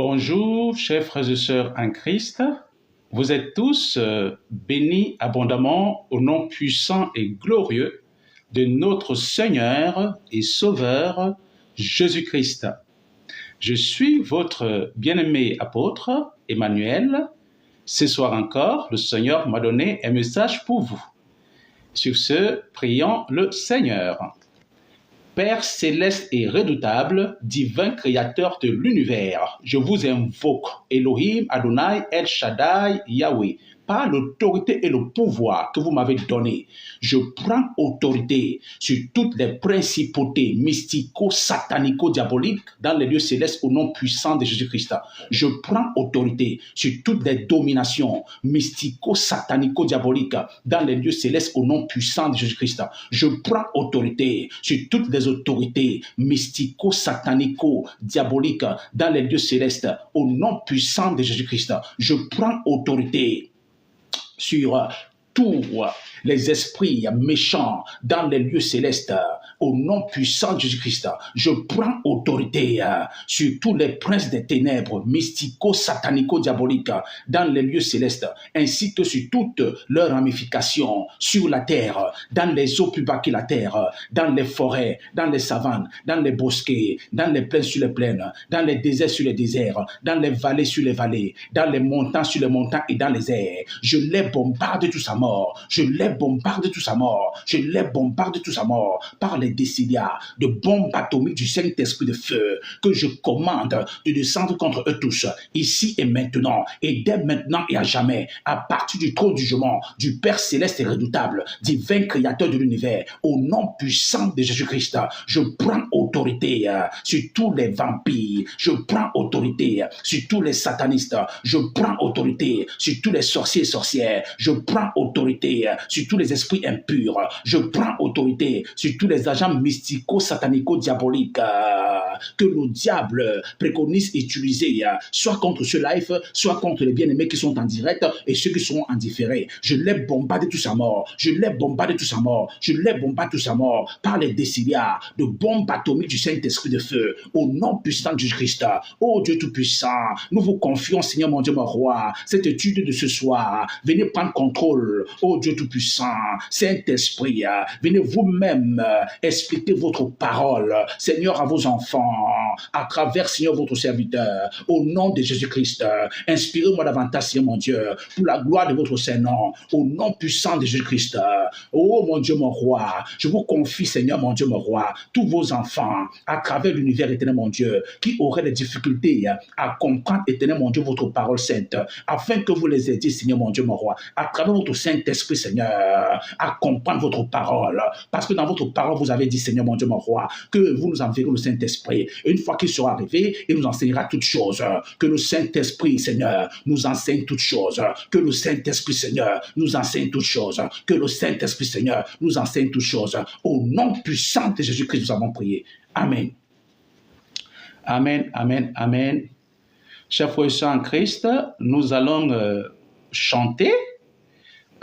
Bonjour, chers frères et sœurs en Christ. Vous êtes tous bénis abondamment au nom puissant et glorieux de notre Seigneur et Sauveur Jésus-Christ. Je suis votre bien-aimé apôtre Emmanuel. Ce soir encore, le Seigneur m'a donné un message pour vous. Sur ce, prions le Seigneur. Père céleste et redoutable, divin créateur de l'univers, je vous invoque, Elohim, Adonai, El Shaddai, Yahweh, par l'autorité et le pouvoir que vous m'avez donné. Je prends autorité sur toutes les principautés mystico-satanico-diaboliques dans les lieux célestes au nom puissant de Jésus-Christ. Je prends autorité sur toutes les dominations mystico-satanico-diaboliques dans les lieux célestes au nom puissant de Jésus-Christ. Je prends autorité sur toutes les autorités mystico-satanico-diaboliques dans les lieux célestes au nom puissant de Jésus-Christ. Je prends autorité sur tous les esprits méchants dans les lieux célestes au nom puissant de Jésus-Christ. Je prends autorité sur tous les princes des ténèbres mystico-satanico-diaboliques dans les lieux célestes, ainsi que sur toutes leurs ramifications sur la terre, dans les eaux plus bas que la terre, dans les forêts, dans les savanes, dans les bosquets, dans les plaines sur les plaines, dans les déserts sur les déserts, dans les vallées sur les vallées, dans les montagnes sur les montagnes et dans les airs. Je les bombarde tous à mort. Je les bombarde tous à mort. Je les bombarde tous à mort par les déciliats de bombes atomiques du Saint-Esprit de feu que je commande de descendre contre eux tous, ici et maintenant, et dès maintenant et à jamais, à partir du trône du jugement, du Père céleste et redoutable, divin créateur de l'univers, au nom puissant de Jésus-Christ, je prends autorité sur tous les vampires, je prends autorité sur tous les satanistes, je prends autorité sur tous les sorciers et sorcières, je prends autorité sur tous les esprits impurs, je prends autorité sur tous les agents mystico-satanico-diaboliques que le diable préconise d'utiliser, soit contre ce live, soit contre les bien-aimés qui sont en direct et ceux qui sont en différé. Je les bombarde tous à mort, je les bombarde tous à mort, je les bombarde tous à mort par les déciliats de bombes atomiques du Saint-Esprit de feu, au nom puissant de Jésus-Christ. Ô Dieu Tout-Puissant, nous vous confions, Seigneur mon Dieu, mon roi, cette étude de ce soir. Venez prendre contrôle, ô Dieu Tout-Puissant, Saint-Esprit, venez vous-même expliquer votre parole, Seigneur, à vos enfants, à travers, Seigneur, votre serviteur, au nom de Jésus-Christ. Inspirez-moi davantage, Seigneur mon Dieu, pour la gloire de votre Saint-Nom, au nom puissant de Jésus-Christ. Oh mon Dieu, mon roi, je vous confie, Seigneur, mon Dieu, mon roi, tous vos enfants, à travers l'univers éternel, mon Dieu, qui auraient des difficultés à comprendre, éternel, mon Dieu, votre parole sainte, afin que vous les aidiez, Seigneur, mon Dieu, mon roi, à travers votre Saint-Esprit, Seigneur, à comprendre votre parole, parce que dans votre parole, vous avez dit, Seigneur, mon Dieu, mon roi, que vous nous enverrez le Saint-Esprit. Et une fois qu'il sera arrivé, il nous enseignera toutes choses. Que le Saint-Esprit, Seigneur, nous enseigne toutes choses. Que le Saint-Esprit, Seigneur, nous enseigne toutes choses. Que le Saint-Esprit, Seigneur, nous enseigne toutes choses. Au nom puissant de Jésus-Christ, nous avons prié. Amen. Amen, amen, amen. Chers frères et sœurs en Christ, nous allons chanter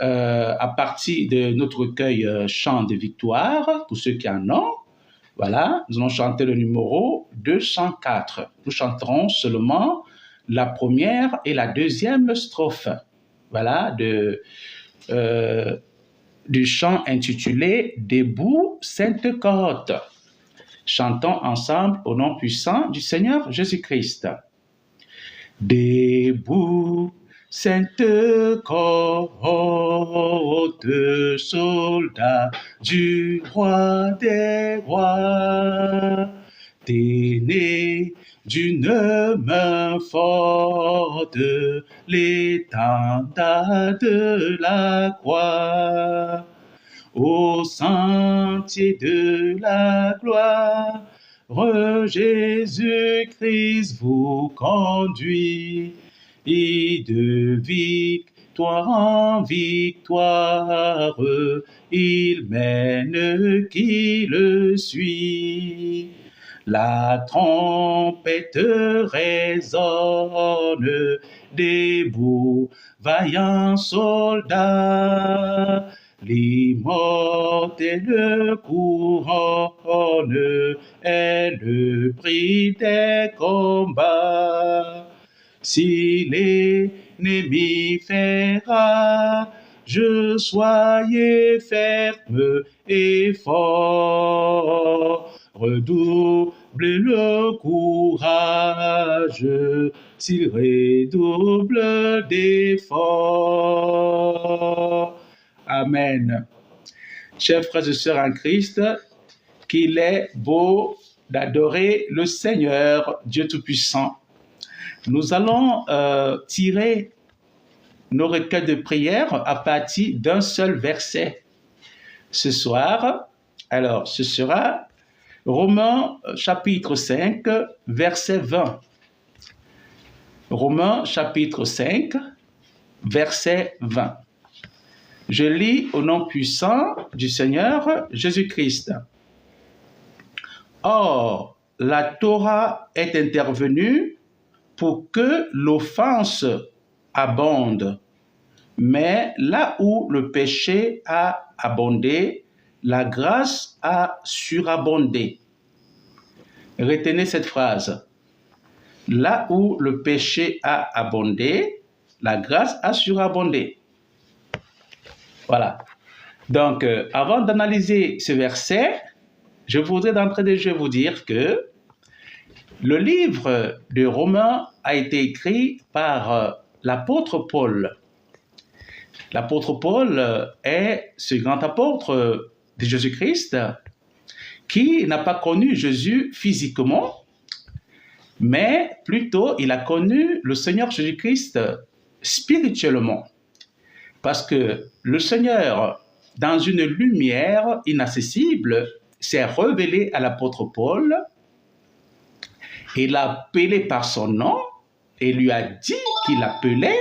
à partir de notre recueil Chant de victoire, pour ceux qui en ont. Voilà, nous allons chanter le numéro 204. Nous chanterons seulement la première et la deuxième strophe. Voilà, du chant intitulé « Debout, Sainte Côte ». Chantons ensemble au nom puissant du Seigneur Jésus-Christ. Debout, Sainte Côte, soldat du roi des rois, t'es né d'une main forte, l'étendard de la croix. Au sentier de la gloire, Jésus-Christ vous conduit, et de victoire en victoire, il mène qui le suit. La trompette résonne, debout, vaillant soldat, l'immortelle couronne est le prix des combats. Si l'ennemi fait rage, soyez ferme et fort. Redoublez le courage, s'il redouble d'efforts. Amen. Chers frères et sœurs en Christ, qu'il est beau d'adorer le Seigneur, Dieu Tout-Puissant. Nous allons tirer nos requêtes de prière à partir d'un seul verset ce soir. Alors, ce sera Romains chapitre 5, verset 20. Romains chapitre 5, verset 20. Je lis au nom puissant du Seigneur Jésus-Christ. Or, la Torah est intervenue pour que l'offense abonde. Mais là où le péché a abondé, la grâce a surabondé. Retenez cette phrase. Là où le péché a abondé, la grâce a surabondé. Voilà. Donc, avant d'analyser ce verset, je voudrais d'entrée de jeu vous dire que le livre de Romains a été écrit par l'apôtre Paul. L'apôtre Paul est ce grand apôtre de Jésus-Christ qui n'a pas connu Jésus physiquement, mais plutôt il a connu le Seigneur Jésus-Christ spirituellement. Parce que le Seigneur, dans une lumière inaccessible, s'est révélé à l'apôtre Paul. Il l'a appelé par son nom et lui a dit qu'il l'appelait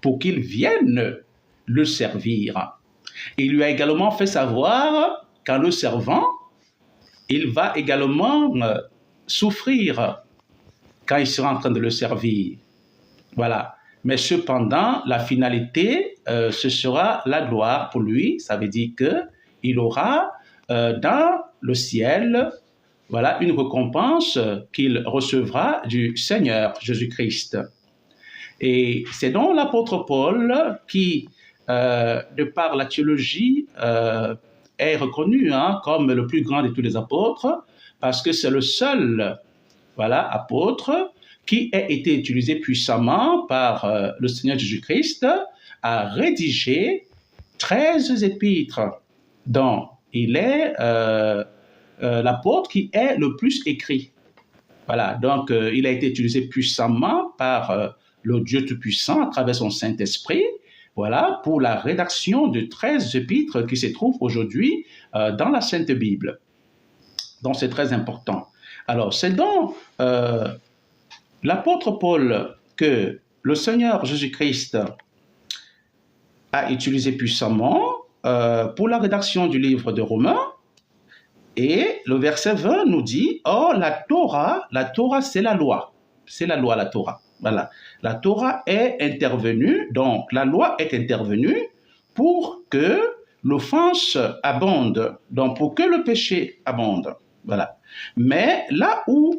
pour qu'il vienne le servir. Il lui a également fait savoir qu'en le servant, il va également souffrir quand il sera en train de le servir. Voilà. Mais cependant, la finalité, ce sera la gloire pour lui. Ça veut dire qu'il aura dans le ciel, voilà, une récompense qu'il recevra du Seigneur Jésus-Christ. Et c'est donc l'apôtre Paul qui, de par la théologie, est reconnu comme le plus grand de tous les apôtres, parce que c'est le seul, voilà, apôtre qui a été utilisé puissamment par le Seigneur Jésus-Christ à rédiger 13 épîtres, dont il est l'apôtre qui est le plus écrit. Voilà, donc il a été utilisé puissamment par le Dieu Tout-Puissant à travers son Saint-Esprit, voilà, pour la rédaction de 13 épîtres qui se trouvent aujourd'hui dans la Sainte Bible. Donc c'est très important. Alors c'est donc l'apôtre Paul que le Seigneur Jésus-Christ a utilisé puissamment pour la rédaction du livre de Romains. Et le verset 20 nous dit, « Oh, la Torah c'est la loi. » C'est la loi, la Torah. Voilà. La Torah est intervenue, donc la loi est intervenue pour que l'offense abonde, donc pour que le péché abonde. Voilà. Mais là où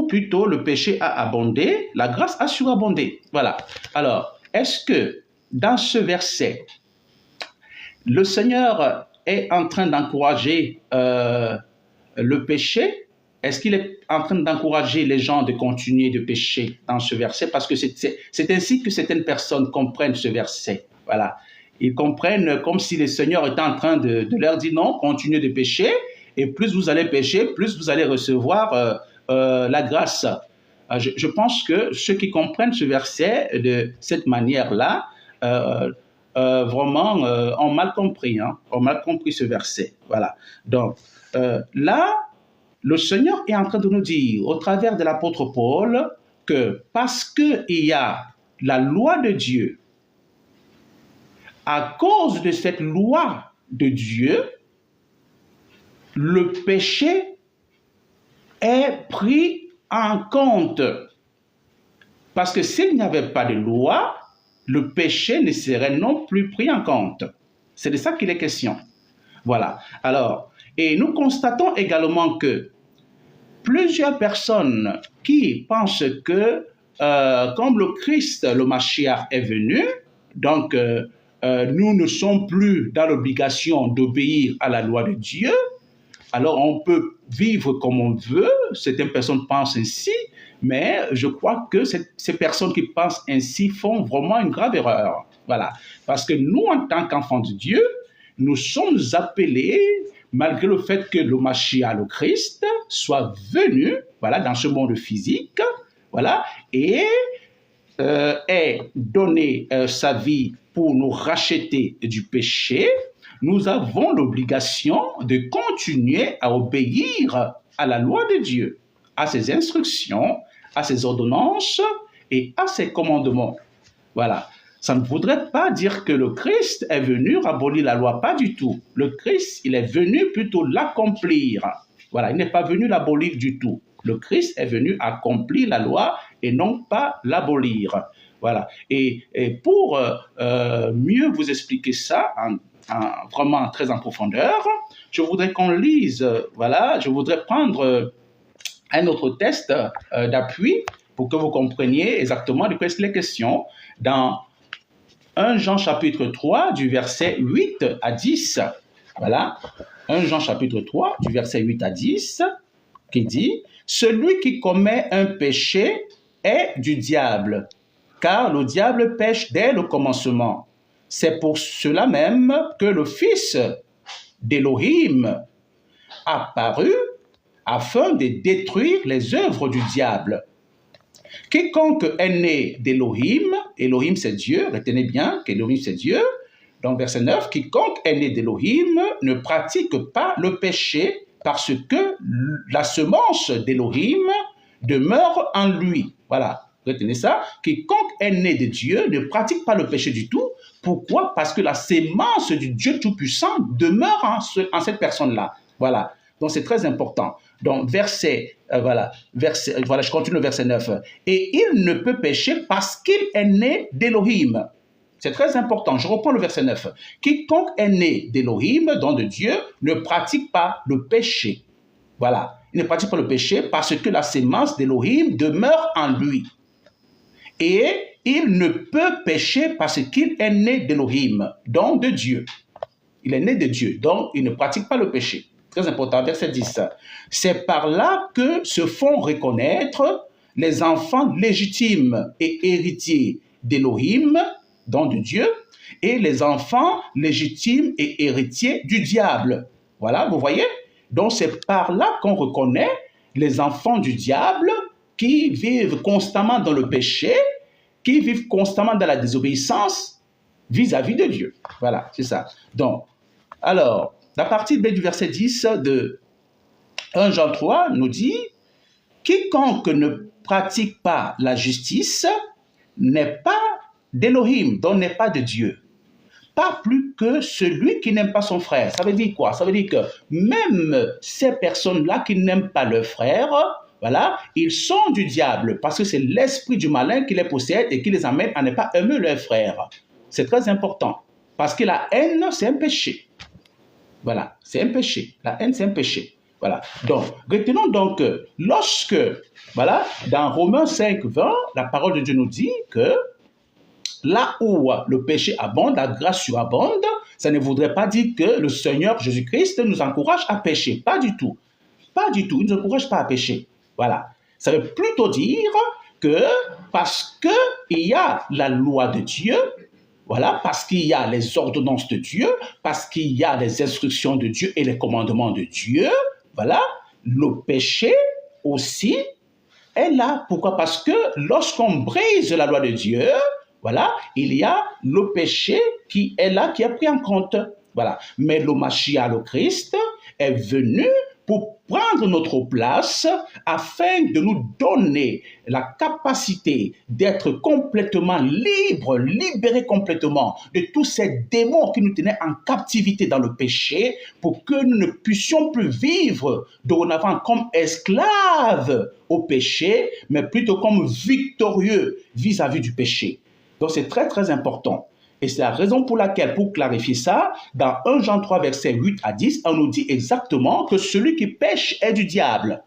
plutôt le péché a abondé, la grâce a surabondé. Voilà. Alors, est-ce que dans ce verset, le Seigneur est en train d'encourager le péché? Est-ce qu'il est en train d'encourager les gens de continuer de pécher dans ce verset? Parce que c'est ainsi que certaines personnes comprennent ce verset. Voilà. Ils comprennent comme si le Seigneur était en train de leur dire non, continuez de pécher, et plus vous allez pécher, plus vous allez recevoir la grâce. Je pense que ceux qui comprennent ce verset de cette manière-là, vraiment ont mal compris, ont mal compris ce verset. Voilà. Donc, là, le Seigneur est en train de nous dire, au travers de l'apôtre Paul, que parce qu'il y a la loi de Dieu, à cause de cette loi de Dieu, le péché est pris en compte. Parce que s'il n'y avait pas de loi, le péché ne serait non plus pris en compte. C'est de ça qu'il est question. Voilà. Alors, et nous constatons également que plusieurs personnes qui pensent que comme le Christ, le Mashiach est venu, donc nous ne sommes plus dans l'obligation d'obéir à la loi de Dieu, alors on peut vivre comme on veut, certaines personnes pensent ainsi, mais je crois que ces personnes qui pensent ainsi font vraiment une grave erreur. Voilà. Parce que nous, en tant qu'enfants de Dieu, nous sommes appelés, malgré le fait que le Mashiach, le Christ, soit venu, voilà, dans ce monde physique, voilà, et ait donné sa vie pour nous racheter du péché, nous avons l'obligation de continuer à obéir à la loi de Dieu, à ses instructions, à ses ordonnances et à ses commandements. Voilà. Ça ne voudrait pas dire que le Christ est venu abolir la loi, pas du tout. Le Christ, il est venu plutôt l'accomplir. Voilà, il n'est pas venu l'abolir du tout. Le Christ est venu accomplir la loi et non pas l'abolir. Voilà. Et pour mieux vous expliquer ça, vraiment très en profondeur, je voudrais qu'on lise, voilà, je voudrais prendre un autre test d'appui pour que vous compreniez exactement de quoi il est question dans 1 Jean chapitre 3 du verset 8 à 10. Voilà, 1 Jean chapitre 3 du verset 8 à 10 qui dit « Celui qui commet un péché est du diable, car le diable pêche dès le commencement. C'est pour cela même que le Fils d'Élohim apparut afin de détruire les œuvres du diable. Quiconque est né d'Élohim, Élohim c'est Dieu, retenez bien qu'Élohim c'est Dieu, donc verset 9, quiconque est né d'Élohim ne pratique pas le péché parce que la semence d'Élohim demeure en lui. Voilà, retenez ça, quiconque est né de Dieu ne pratique pas le péché du tout. Pourquoi? Parce que la semence du Dieu Tout-Puissant demeure en cette personne-là. Voilà, donc c'est très important. Donc voilà, je continue le verset 9. Et il ne peut pécher parce qu'il est né d'Élohim. C'est très important. Je reprends le verset 9. Quiconque est né d'Élohim, donc de Dieu, ne pratique pas le péché. Voilà. Il ne pratique pas le péché parce que la semence d'Élohim demeure en lui. Et il ne peut pécher parce qu'il est né d'Élohim, donc de Dieu. Il est né de Dieu, donc il ne pratique pas le péché. Très important, verset 10. C'est par là que se font reconnaître les enfants légitimes et héritiers d'Élohim, donc de Dieu, et les enfants légitimes et héritiers du diable. Voilà, vous voyez? Donc c'est par là qu'on reconnaît les enfants du diable qui vivent constamment dans le péché, qui vivent constamment dans la désobéissance vis-à-vis de Dieu. Voilà, c'est ça. Donc, alors, la partie B du verset 10 de 1 Jean 3 nous dit « Quiconque ne pratique pas la justice n'est pas d'Élohim, donc n'est pas de Dieu. Pas plus que celui qui n'aime pas son frère. » Ça veut dire quoi? Ça veut dire que même ces personnes-là qui n'aiment pas leur frère, voilà, ils sont du diable parce que c'est l'esprit du malin qui les possède et qui les amène à ne pas aimer leur frère. C'est très important parce que la haine, c'est un péché. Voilà, c'est un péché. La haine, c'est un péché. Voilà. Donc, retenons donc que lorsque, voilà, dans Romains 5, 20, la parole de Dieu nous dit que là où le péché abonde, la grâce surabonde, ça ne voudrait pas dire que le Seigneur Jésus-Christ nous encourage à pécher. Pas du tout. Pas du tout. Il ne nous encourage pas à pécher. Voilà. Ça veut plutôt dire que parce qu'il y a la loi de Dieu, voilà, parce qu'il y a les ordonnances de Dieu, parce qu'il y a les instructions de Dieu et les commandements de Dieu, voilà, le péché aussi est là. Pourquoi? Parce que lorsqu'on brise la loi de Dieu, voilà, il y a le péché qui est là, qui est pris en compte. Voilà. Mais le Mashiach, le Christ, est venu pour prendre notre place afin de nous donner la capacité d'être complètement libres, libérés complètement de tous ces démons qui nous tenaient en captivité dans le péché pour que nous ne puissions plus vivre dorénavant comme esclaves au péché, mais plutôt comme victorieux vis-à-vis du péché. Donc c'est très très important. Et c'est la raison pour laquelle, pour clarifier ça, dans 1 Jean 3, versets 8 à 10, on nous dit exactement que celui qui pêche est du diable.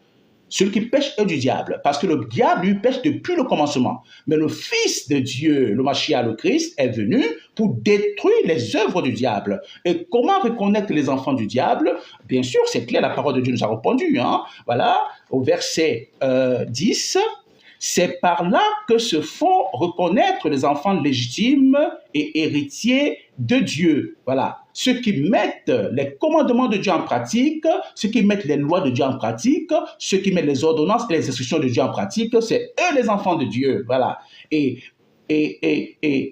Celui qui pêche est du diable, parce que le diable, lui, pêche depuis le commencement. Mais le Fils de Dieu, le Mashiach, le Christ, est venu pour détruire les œuvres du diable. Et comment reconnaître les enfants du diable? Bien sûr, c'est clair, la parole de Dieu nous a répondu. Voilà, au verset 10, c'est par là que se font reconnaître les enfants légitimes et héritiers de Dieu. Voilà. Ceux qui mettent les commandements de Dieu en pratique, ceux qui mettent les lois de Dieu en pratique, ceux qui mettent les ordonnances et les instructions de Dieu en pratique, c'est eux les enfants de Dieu. Voilà. Et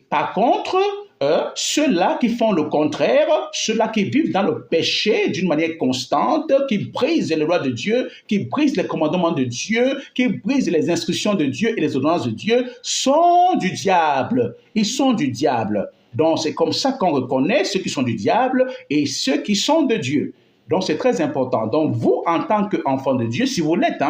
par contre, ceux-là qui font le contraire, ceux-là qui vivent dans le péché d'une manière constante, qui brisent les lois de Dieu, qui brisent les commandements de Dieu, qui brisent les instructions de Dieu et les ordonnances de Dieu, sont du diable. Ils sont du diable. Donc, c'est comme ça qu'on reconnaît ceux qui sont du diable et ceux qui sont de Dieu. Donc, c'est très important. Donc, vous, en tant qu'enfant de Dieu, si vous l'êtes,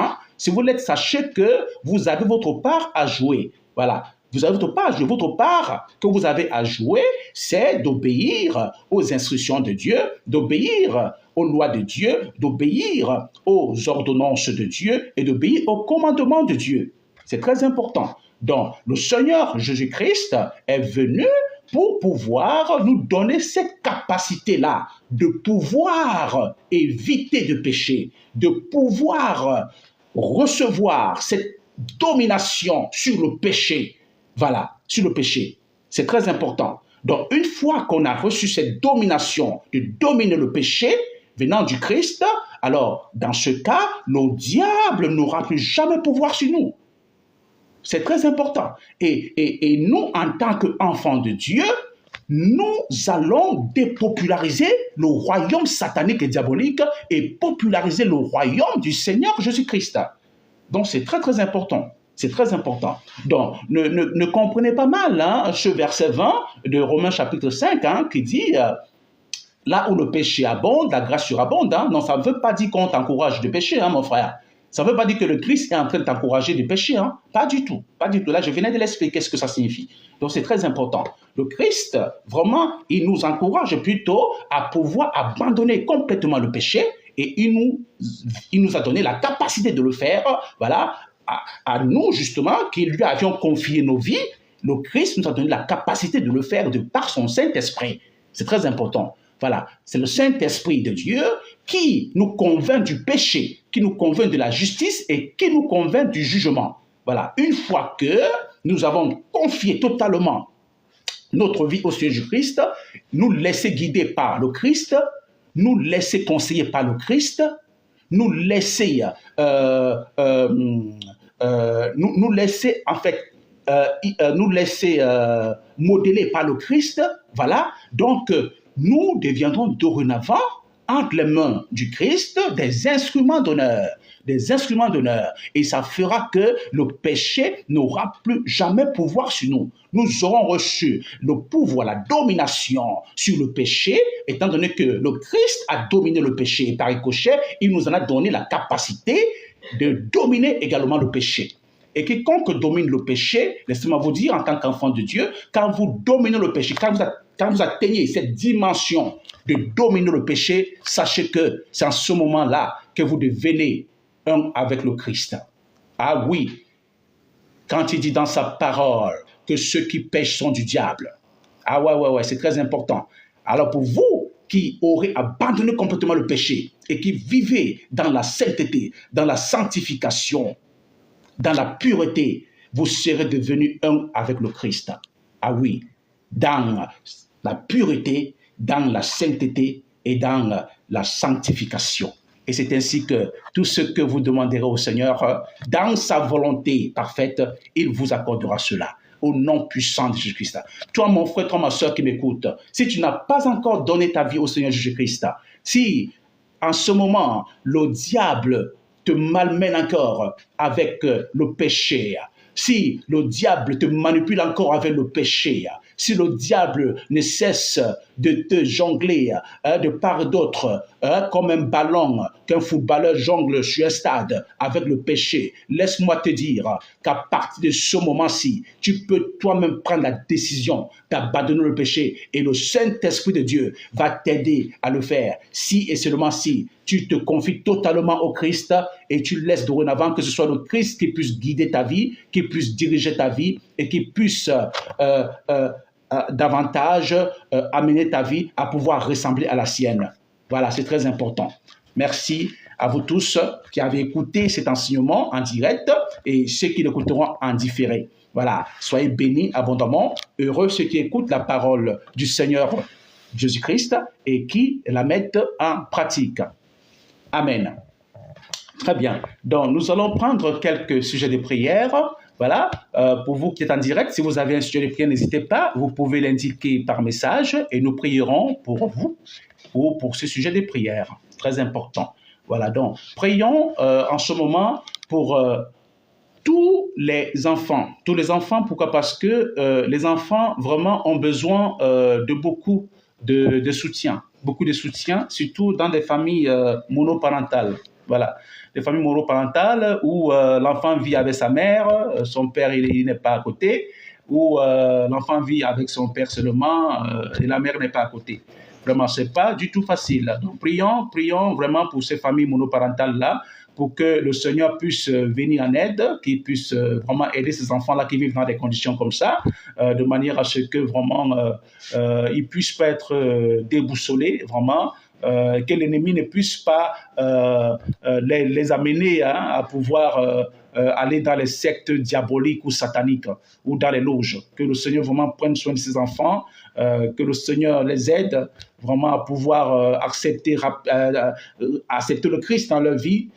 sachez que vous avez votre part à jouer. Voilà. Vous avez votre part à jouer. Votre part que vous avez à jouer, c'est d'obéir aux instructions de Dieu, d'obéir aux lois de Dieu, d'obéir aux ordonnances de Dieu et d'obéir aux commandements de Dieu. C'est très important. Donc, le Seigneur Jésus-Christ est venu pour pouvoir nous donner cette capacité-là de pouvoir éviter de pécher, de pouvoir recevoir cette domination sur le péché. Voilà, sur le péché. C'est très important. Donc, une fois qu'on a reçu cette domination de dominer le péché venant du Christ, alors, dans ce cas, le diable n'aura plus jamais pouvoir sur nous. C'est très important. Et nous, en tant qu'enfants de Dieu, nous allons dépopulariser le royaume satanique et diabolique et populariser le royaume du Seigneur Jésus-Christ. Donc, c'est très, très important. C'est très important. Donc, ne comprenez pas mal ce verset 20 de Romains chapitre 5 qui dit là où le péché abonde, la grâce surabonde. Non, ça ne veut pas dire qu'on t'encourage de pécher, mon frère. Ça ne veut pas dire que le Christ est en train de t'encourager de pécher. Pas du tout. Pas du tout. Là, je venais de l'expliquer ce que ça signifie. Donc, c'est très important. Le Christ, vraiment, il nous encourage plutôt à pouvoir abandonner complètement le péché et il nous a donné la capacité de le faire, voilà, à nous, justement, qui lui avions confié nos vies. Le Christ nous a donné la capacité de le faire de par son Saint-Esprit. C'est très important. Voilà, c'est le Saint-Esprit de Dieu qui nous convainc du péché, qui nous convainc de la justice et qui nous convainc du jugement. Voilà, une fois que nous avons confié totalement notre vie au Seigneur Jésus-Christ, nous laisser guider par le Christ, nous laisser conseiller par le Christ, nous laisser, nous laisser en fait, nous laisser modeler par le Christ. Voilà, donc nous deviendrons dorénavant entre les mains du Christ des instruments d'honneur. Des instruments d'honneur. Et ça fera que le péché n'aura plus jamais pouvoir sur nous. Nous aurons reçu le pouvoir, la domination sur le péché, étant donné que le Christ a dominé le péché. Et par ricochet, il nous en a donné la capacité de dominer également le péché. Et quiconque domine le péché, laissez-moi vous dire en tant qu'enfant de Dieu, quand vous dominez le péché, quand vous atteignez cette dimension de dominer le péché, sachez que c'est en ce moment-là que vous devenez un avec le Christ. Ah oui, quand il dit dans sa parole que ceux qui pêchent sont du diable. Ah ouais, c'est très important. Alors pour vous qui aurez abandonné complètement le péché et qui vivez dans la sainteté, dans la sanctification, dans la pureté, vous serez devenus un avec le Christ. Ah oui, dans la pureté, dans la sainteté et dans la sanctification. Et c'est ainsi que tout ce que vous demanderez au Seigneur, dans sa volonté parfaite, il vous accordera cela. Au nom puissant de Jésus-Christ. Toi, mon frère, toi, ma soeur qui m'écoute, si tu n'as pas encore donné ta vie au Seigneur Jésus-Christ, si en ce moment, le diable te malmène encore avec le péché, si le diable te manipule encore avec le péché, si le diable ne cesse de te jongler de part et d'autre, comme un ballon qu'un footballeur jongle sur un stade avec le péché, laisse-moi te dire qu'à partir de ce moment-ci, tu peux toi-même prendre la décision d'abandonner le péché et le Saint-Esprit de Dieu va t'aider à le faire. Si et seulement si tu te confies totalement au Christ et tu laisses dorénavant que ce soit le Christ qui puisse guider ta vie, qui puisse diriger ta vie et qui puisse davantage amener ta vie à pouvoir ressembler à la sienne. Voilà, c'est très important. Merci à vous tous qui avez écouté cet enseignement en direct et ceux qui l'écouteront en différé. Voilà, soyez bénis abondamment. Heureux ceux qui écoutent la parole du Seigneur Jésus-Christ et qui la mettent en pratique. Amen. Très bien. Donc, nous allons prendre quelques sujets de prière. Voilà, pour vous qui êtes en direct, si vous avez un sujet de prière, n'hésitez pas, vous pouvez l'indiquer par message et nous prierons pour vous ou pour ce sujet de prière. Très important. Voilà, donc, prions en ce moment pour tous les enfants. Tous les enfants, pourquoi? Parce que les enfants vraiment ont besoin de beaucoup de soutien. Beaucoup de soutien, surtout dans des familles monoparentales. Voilà, des familles monoparentales où l'enfant vit avec sa mère, son père il n'est pas à côté, où l'enfant vit avec son père seulement et la mère n'est pas à côté. Vraiment, ce n'est pas du tout facile. Donc, prions vraiment pour ces familles monoparentales-là, pour que le Seigneur puisse venir en aide, qu'il puisse vraiment aider ces enfants-là qui vivent dans des conditions comme ça, de manière à ce que vraiment ils ne puissent pas être déboussolés, vraiment, que l'ennemi ne puisse pas les amener à pouvoir aller dans les sectes diaboliques ou sataniques ou dans les loges. Que le Seigneur vraiment prenne soin de ses enfants, que le Seigneur les aide vraiment à pouvoir accepter le Christ dans leur vie,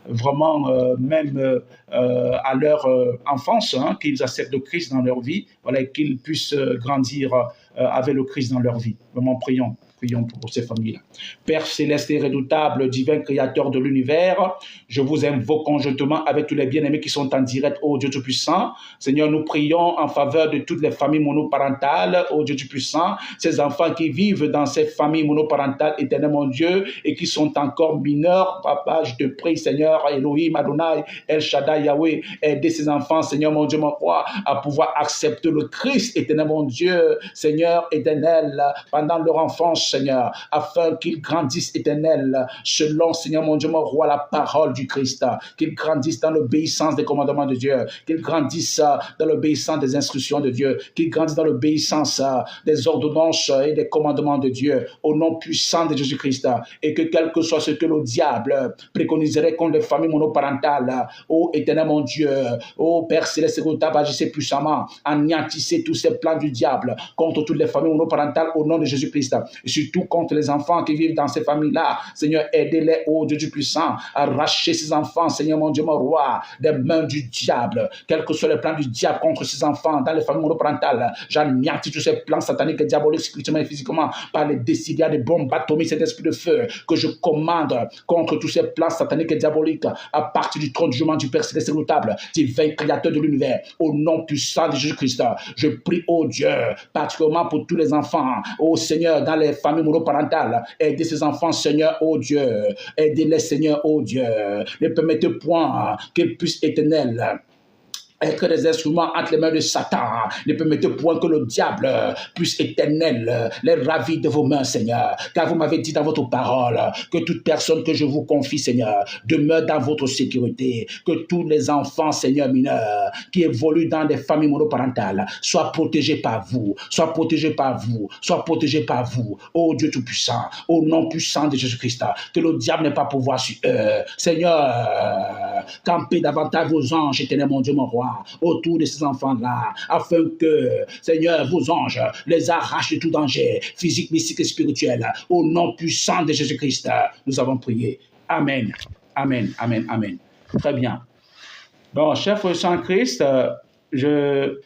vraiment même à leur enfance, qu'ils acceptent le Christ dans leur vie, voilà, qu'ils puissent grandir avec le Christ dans leur vie. Vraiment, prions. Prions pour ces familles-là. Père céleste et redoutable, divin créateur de l'univers, je vous invoque conjointement avec tous les bien-aimés qui sont en direct, ô Dieu Tout-Puissant. Seigneur, nous prions en faveur de toutes les familles monoparentales, ô Dieu Tout-Puissant, ces enfants qui vivent dans ces familles monoparentales, éternel mon Dieu, et qui sont encore mineurs. Papa, je te prie, Seigneur, Elohim, Adonai, El Shaddai, Yahweh, aidez ces enfants, Seigneur mon Dieu, mon roi, à pouvoir accepter le Christ, éternel mon Dieu, Seigneur éternel, pendant leur enfance, Seigneur, afin qu'ils grandissent, éternel, selon, Seigneur mon Dieu, mon roi, la parole du Christ, qu'ils grandissent dans l'obéissance des commandements de Dieu, qu'ils grandissent dans l'obéissance des instructions de Dieu, qu'ils grandissent dans l'obéissance des ordonnances et des commandements de Dieu, au nom puissant de Jésus-Christ, et que quel que soit ce que le diable préconiserait contre les familles monoparentales, ô éternel mon Dieu, ô Père céleste, agissez puissamment, anéantissez tous ces plans du diable contre toutes les familles monoparentales au nom de Jésus-Christ, et surtout contre les enfants qui vivent dans ces familles-là. Seigneur, aidez-les, ô Dieu du puissant, à arracher ces enfants, Seigneur mon Dieu, mon roi, des mains du diable, quels que soient les plans du diable contre ces enfants dans les familles monoparentales. J'anéantis tous ces plans sataniques et diaboliques, spirituellement et physiquement, par les décisions des bombes atomiques, cet esprit de feu que je commande contre tous ces plans sataniques et diaboliques à partir du trône du jugement du Père céleste et redoutable, divin créateur de l'univers, au nom puissant de Jésus-Christ. Je prie, ô Dieu, particulièrement pour tous les enfants, ô Seigneur, dans les familles monoparentales, aidez ces enfants, Seigneur, ô Dieu, aidez-les, Seigneur, ô Dieu, ne permettez point qu'ils puissent, éternel, être des instruments entre les mains de Satan. Ne permettez point que le diable puisse, éternel, les ravir de vos mains, Seigneur. Car vous m'avez dit dans votre parole que toute personne que je vous confie, Seigneur, demeure dans votre sécurité. Que tous les enfants, Seigneur, mineurs, qui évoluent dans des familles monoparentales, soient protégés par vous, soient protégés par vous, soient protégés par vous. Ô Dieu Tout-Puissant, au nom puissant de Jésus-Christ, que le diable n'ait pas pouvoir sur eux. Seigneur, campez davantage vos anges, éternel mon Dieu, mon roi, autour de ces enfants-là, afin que, Seigneur, vos anges les arrachent de tout danger, physique, mystique et spirituel. Au nom puissant de Jésus-Christ, nous avons prié. Amen. Amen. Amen. Amen. Très bien. Bon, chers frères en Christ, je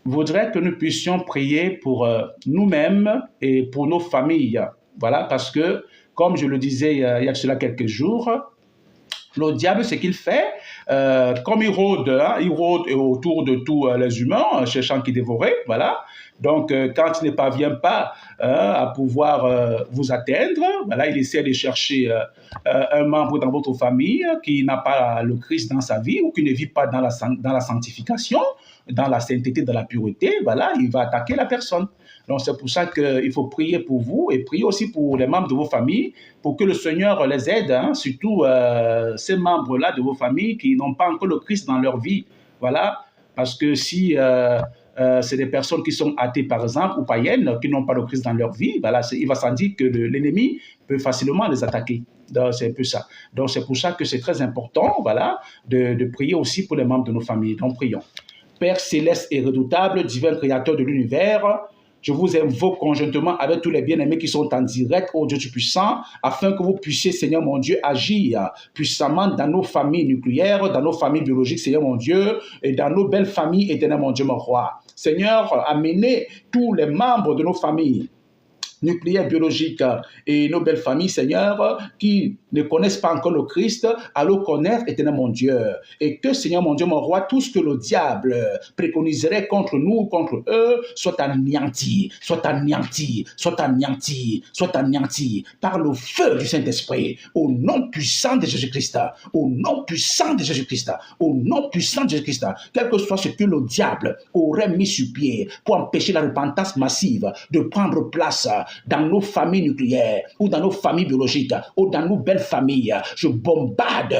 voudrais que nous puissions prier pour nous-mêmes et pour nos familles. Voilà, parce que, comme je le disais il y a cela quelques jours, Le diable, ce qu'il fait, comme il rôde autour de tous les humains, cherchant qui dévorer, voilà. Donc, quand il ne parvient pas à pouvoir vous atteindre, voilà, il essaie de chercher un membre dans votre famille qui n'a pas le Christ dans sa vie ou qui ne vit pas dans la sanctification, dans la sainteté, dans la pureté, voilà, il va attaquer la personne. Donc, c'est pour ça qu'il faut prier pour vous et prier aussi pour les membres de vos familles pour que le Seigneur les aide, hein, surtout ces membres-là de vos familles qui n'ont pas encore le Christ dans leur vie. Voilà, parce que si c'est des personnes qui sont athées, par exemple, ou païennes, qui n'ont pas le Christ dans leur vie, voilà, il va sans dire que l'ennemi peut facilement les attaquer. Donc, c'est un peu ça. Donc, c'est pour ça que c'est très important, voilà, de prier aussi pour les membres de nos familles. Donc, prions. Père céleste et redoutable, divin créateur de l'univers, je vous invoque conjointement avec tous les bien-aimés qui sont en direct, ô Dieu Tout-Puissant, afin que vous puissiez, Seigneur mon Dieu, agir puissamment dans nos familles nucléaires, dans nos familles biologiques, Seigneur mon Dieu, et dans nos belles familles, éternel mon Dieu, mon roi. Seigneur, amenez tous les membres de nos familles nucléaires, biologiques et nos belles familles, Seigneur, qui ne connaissent pas encore le Christ, à le connaître, éternel mon Dieu. Et que, Seigneur mon Dieu, mon roi, tout ce que le diable préconiserait contre nous, contre eux, soit anéanti, soit anéanti, soit anéanti, soit anéanti par le feu du Saint-Esprit, au nom puissant de Jésus-Christ, au nom puissant de Jésus-Christ, au nom puissant de Jésus-Christ, quel que soit ce que le diable aurait mis sur pied pour empêcher la repentance massive de prendre place dans nos familles nucléaires, ou dans nos familles biologiques, ou dans nos belles familles. Je bombarde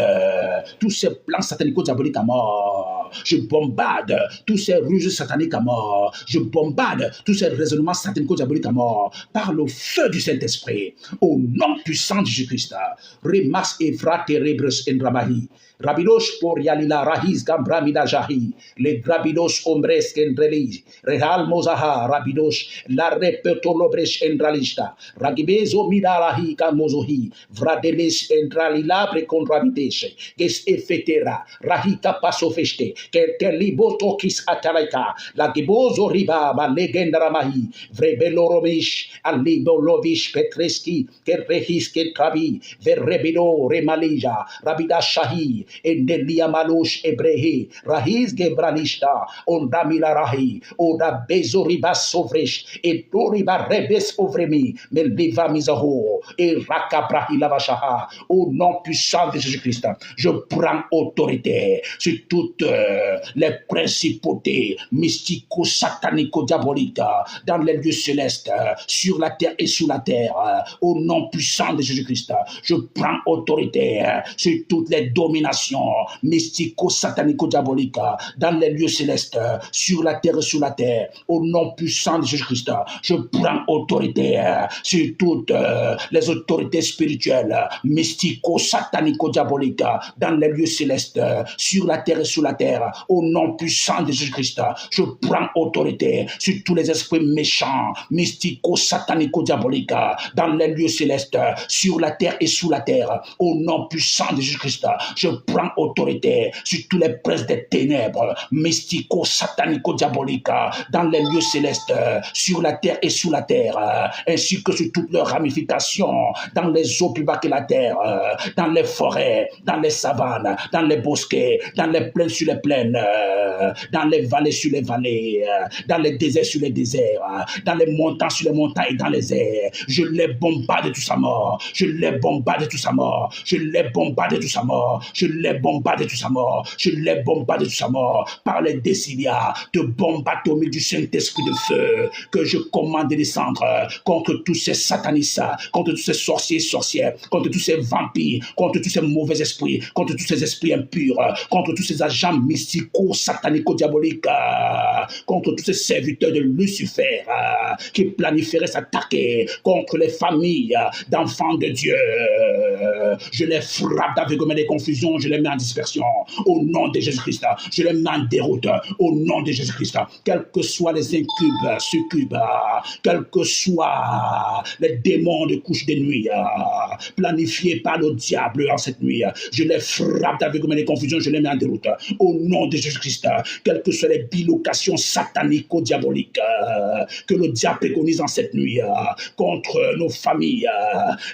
tous ces plans satanico-diaboliques à mort. Je bombarde tous ces ruses sataniques à mort. Je bombarde tous ces raisonnements satanico-diaboliques à mort par le feu du Saint-Esprit. Au nom puissant de Jésus-Christ. Remas Efra Terebres Endramahi. Rabidos por Yalila Rahiz Gambramida Jahi, le Grabidos Hombres Kendreli, Real Mozaha, Rabidos, la Repetolobres Endralista, Ragibezo Midarahi Kamozohi, Vradelis Endralila Precondrabitese, Ges Efetera, Rahika Pasofeste, Kelteliboto-kis Atalaika, la Gibozo Riba, Legendramahi, Vrebelorovish, Alibolovish Petreski, Kerrehis Ketrabi, Verrebido Remalija, Rabida Shahi, Endelia Malush Ebrehe, Rahiz Gebranishta, Ondamila Rahi, Oda Bezoriba Sovresh, et Doriba Rebes Ovremi, Meliva Mizaho, et Rakabrahi Lavashaha, au nom puissant de Jésus-Christ, je prends autorité sur toutes les principautés mystico-satanico-diaboliques dans les lieux célestes, sur la terre et sous la terre, au nom puissant de Jésus-Christ, je prends autorité sur toutes les dominations mystico-satanico-diaboliques dans les lieux célestes, sur la terre et sous la terre, au nom puissant de Jésus-Christ, je prends autorité sur toutes les autorités spirituelles mystico-satanico-diaboliques dans les lieux célestes, sur la terre et sous la terre, au nom puissant de Jésus-Christ, je prends autorité sur tous les esprits méchants mystico-satanico-diaboliques dans les lieux célestes, sur la terre et sous la terre, au nom puissant de Jésus-Christ, je prends autorité sur tous les princes des ténèbres mystico-satanico-diaboliques dans les lieux célestes, sur la terre et sous la terre, ainsi que sur toutes leurs ramifications dans les eaux plus bas que la terre, dans les forêts, dans les savanes, dans les bosquets, dans les plaines sur les plaines, dans les vallées sur les vallées, dans les déserts sur les déserts, dans les montagnes sur les montagnes et dans les airs. Je les bombarde de tout sa mort. Je les bombarde de tout sa mort. Je les bombarde de tout sa mort. Je les bombarde de tout sa mort. Je les bombarde de tout sa mort. Par les décilias de bombarder du Saint-Esprit de feu que je commande de descendre contre tous ces satanistes, contre tous ces sorciers, sorcières, contre tous ces vampires, contre tous ces mauvais esprits, contre tous ces esprits impurs, contre tous ces agents mystico, satanico-diaboliques, contre tous ces serviteurs de Lucifer qui planifieraient s'attaquer contre les familles d'enfants de Dieu. Je les frappe d'aveuglement et de confusion. Je je les mets en dispersion. Au nom de Jésus-Christ, je les mets en déroute. Au nom de Jésus-Christ, quels que soient les incubes, succubes, quels que soient les démons de couche de nuit, planifiés par le diable en cette nuit, je les frappe avec mes confusions, je les mets en déroute. Au nom de Jésus-Christ, quelles que soient les bilocations satanico-diaboliques que le diable préconise en cette nuit contre nos familles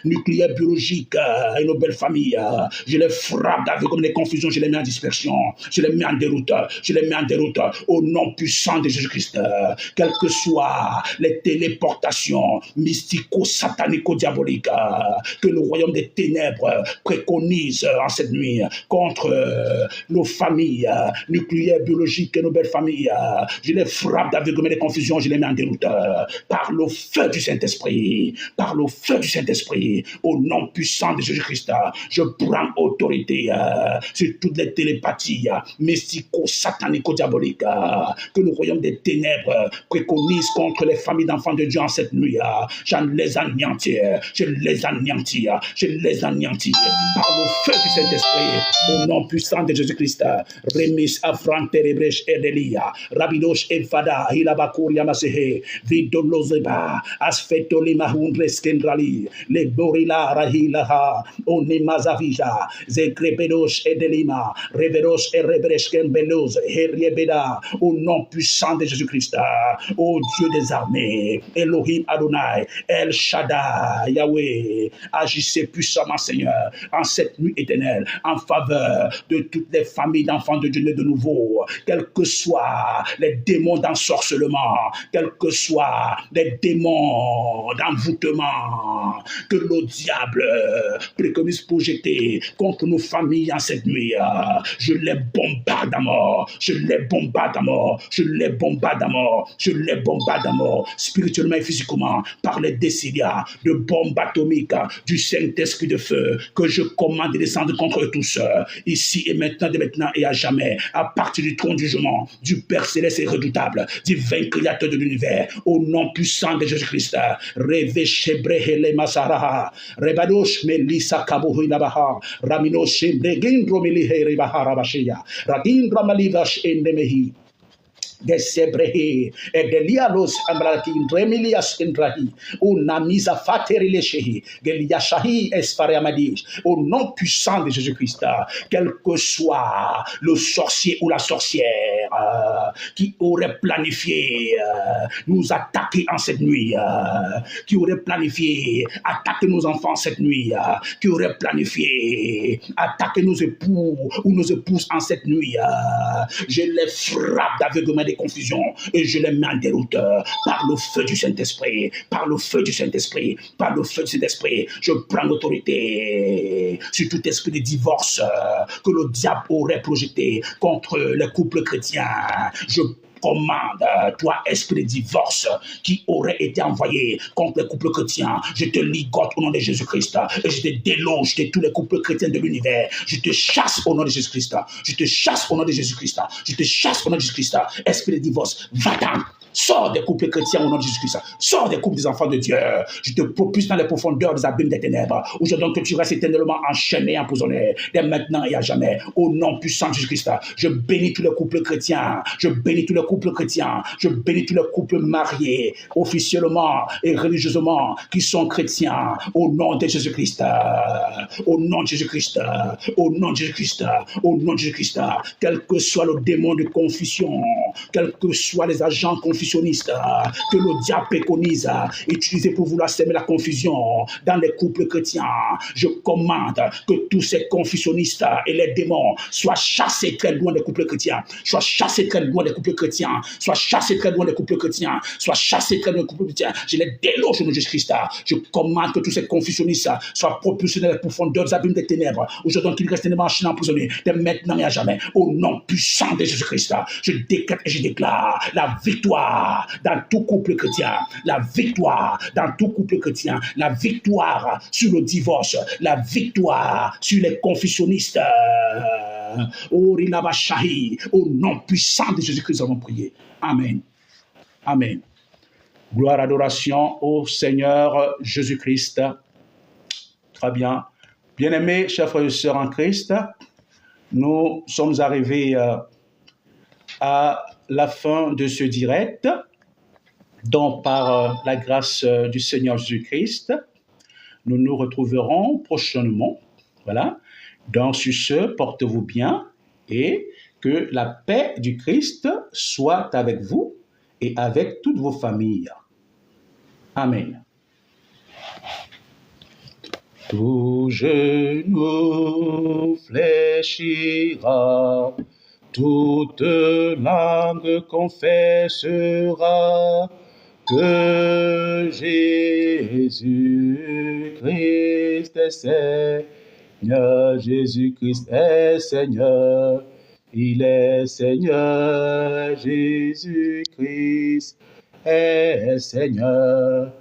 nucléaires, biologiques et nos belles familles, je les frappe avec mes confusions, je les mets en dispersion, je les mets en déroute, je les mets en déroute au nom puissant de Jésus-Christ, quelles que soient les téléportations mystico-satanico-diaboliques que le royaume des ténèbres préconise en cette nuit contre nos familles nucléaires, biologiques et nos belles familles, je les frappe avec mes confusions, je les mets en déroute par le feu du Saint-Esprit, par le feu du Saint-Esprit, au nom puissant de Jésus-Christ, je prends autorité sur toutes les télépathies mystico-satanico-diaboliques que le royaume des ténèbres préconise contre les familles d'enfants de Dieu en cette nuit. J'en les anéantis, je les anéantis, je les anéantis par le feu du Saint-Esprit, au nom puissant de Jésus-Christ. Remis Afran Terebresh Edelia, Rabidosh Elfada, Hilabakuria Masehe, Vidolozeba, Asfetoli Mahundres Kendrali, Le Borila Rahilaha, Onimazavija, Zekrepedosh Edelima, Reverosh Erebresh Kembeloz, Heriebeda, au nom puissant de Jésus-Christ, ô Dieu des armées, Elohim Adonai, El Shaddai, Yahweh, agissez puissamment, Seigneur, en cette nuit éternelle, en faveur de toutes les familles d'enfants de Dieu nés de nouveau, quels que soient les démons d'ensorcellement, quels que soient les démons d'envoûtement, que le diable préconise pour jeter contre nos familles en cette nuit, je les bombarde à mort, je les bombarde à mort, je les bombarde à mort, je les bombarde à mort, spirituellement et physiquement, par les déciliats de bombes atomiques du Saint-Esprit de feu, que je commande de descendre contre eux tous, ici et maintenant, de maintenant et à jamais, à partir du trône du jugement, du Père céleste et redoutable, divin créateur de l'univers, au nom puissant de Jésus-Christ. Reve Shebrehele Masaraha, Rebadosh Melissa Kabuhi Nabaha, Ramino Shebregindro Milihe Rebahara Bashia, Radindra Malivash Endemehi. De Sebrehe, et de Lialos Amratin, Remilias Indrahi, ou Namisa Faterilechehi, Geliashahi Esfareamadij, au nom puissant de Jésus-Christ, quel que soit le sorcier ou la sorcière qui aurait planifié nous attaquer en cette nuit, qui aurait planifié attaquer nos enfants cette nuit, qui aurait planifié attaquer nos époux ou nos épouses en cette nuit, je les frappe d'aveuglement des confusions et je les mets en déroute par le feu du Saint-Esprit, par le feu du Saint-Esprit, par le feu du Saint-Esprit. Je prends l'autorité sur tout esprit de divorce que le diable aurait projeté contre les couples chrétiens. Je commande, toi, esprit de divorce qui aurait été envoyé contre les couples chrétiens, je te ligote au nom de Jésus-Christ et je te déloge de tous les couples chrétiens de l'univers. Je te chasse au nom de Jésus-Christ. Je te chasse au nom de Jésus-Christ. Je te chasse au nom de Jésus-Christ. Esprit de divorce, va-t'en. Sors des couples chrétiens au nom de Jésus-Christ. Sors des couples des enfants de Dieu. Je te propulse dans les profondeurs des abîmes des ténèbres. Aujourd'hui, que tu restes éternellement enchaîné, emprisonné, dès maintenant et à jamais. Au nom puissant de Jésus-Christ, je bénis tous les couples chrétiens. Je bénis tous les couples chrétiens. Je bénis tous les couples mariés, officiellement et religieusement, qui sont chrétiens. Au nom de Jésus-Christ. Au nom de Jésus-Christ. Au nom de Jésus-Christ. Au nom de Jésus-Christ. Quel que soit le démon de confusion, quels que soient les agents confusionnistes que le diable préconise, utilisés pour vouloir semer la confusion dans les couples chrétiens, je commande que tous ces confusionnistes et les démons soient chassés très loin des couples chrétiens, soient chassés très loin des couples chrétiens, soient chassés très loin des couples chrétiens, soient chassés très loin des couples chrétiens. Je les déloge au nom de Jésus-Christ. Je commande que tous ces confusionnistes soient propulsés dans les profondeurs des abîmes des ténèbres. Aujourd'hui, qu'ils restent enchaînés, emprisonnés, dès maintenant et à jamais. Au nom puissant de Jésus-Christ, je décrète et je déclare la victoire dans tout couple chrétien, la victoire dans tout couple chrétien, la victoire sur le divorce, la victoire sur les confusionnistes. Au nom puissant de Jésus-Christ, nous avons prié. Amen. Amen. Gloire, adoration au Seigneur Jésus-Christ. Très bien. Bien-aimés, chers frères et sœurs en Christ, nous sommes arrivés à la fin de ce direct. Donc, par la grâce du Seigneur Jésus-Christ, nous nous retrouverons prochainement. Voilà. Donc, sur ce, portez-vous bien et que la paix du Christ soit avec vous et avec toutes vos familles. Amen. Tout genou fléchira, toute langue confessera que Jésus-Christ est Seigneur, Jésus-Christ est Seigneur, il est Seigneur, Jésus-Christ est Seigneur.